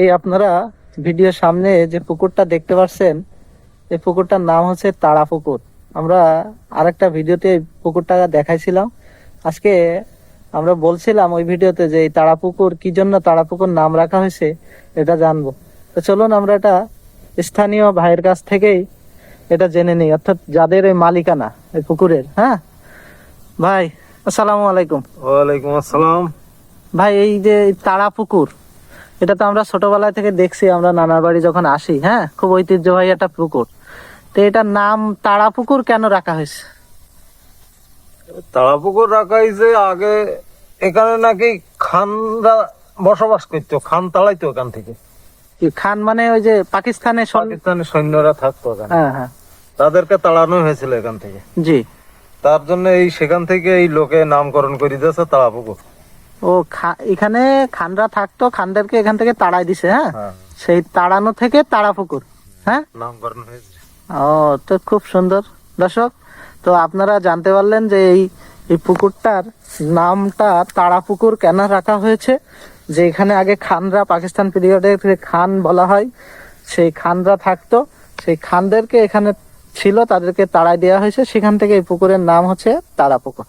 এই আপনারা ভিডিওর সামনে যে পুকুরটা দেখতে পাচ্ছেন, এই পুকুরটার নাম হচ্ছে তারা পুকুর। আমরা আরেকটা ভিডিওতে পুকুরটা দেখাইছিলাম। আজকে আমরা বলছিলাম ওই ভিডিওতে যে এই তারা পুকুর কি জন্য তারা পুকুর নাম রাখা হয়েছে এটা জানবো। তো চলুন আমরা এটা স্থানীয় ভাইয়ের কাছ থেকেই এটা জেনে নিই, অর্থাৎ যাদের এই মালিকানা এই পুকুরের। হ্যাঁ ভাই, আসসালামু আলাইকুম। ওয়ালাইকুম আসসালাম। ভাই, এই যে তারা পুকুর, এটা তো আমরা ছোটবেলা থেকে দেখছি, আমরা নানার বাড়ি যখন আসি। হ্যাঁ, খুব ঐতিহ্যবাহী একটা পুকুর। তো এটার নাম তারা পুকুর কেন রাখা হয়েছে? তারাপুকুর রাখা হয়েছে, আগে এখানে নাকি খানরা বসবাস করতো, খান তাড়াইতো এখান থেকে। কি খান মানে ওই যে পাকিস্তানের পাকিস্তানি সৈন্যরা থাকতো এখানে, হ্যাঁ হ্যাঁ, তাদেরকে তাড়ানো হয়েছিল এখান থেকে। জি। তার জন্য এই সেখান থেকে এই লোকে নামকরণ করে দিয়েছে তারাপুকুর। ও এখানে খানরা থাকতো, খানদেরকে এখান থেকে তাড়াই দিছে। হ্যাঁ, হ্যাঁ, সেই তাড়ানো থেকে তারা পুকুর। হ্যাঁ, নামকরণ হয়েছে। ও তো খুব সুন্দর। দর্শক, তো আপনারা জানতে পারলেন যে এই পুকুরটার নামটা তারা পুকুর কেন রাখা হয়েছে। যে এখানে আগে খানরা, পাকিস্তান পিরিয়ডের খান বলা হয়, সেই খানরা থাকতো, সেই খানদেরকে এখানে ছিল, তাদেরকে তাড়াই দেওয়া হয়েছে, সেখান থেকে এই পুকুরের নাম হচ্ছে তারা পুকুর।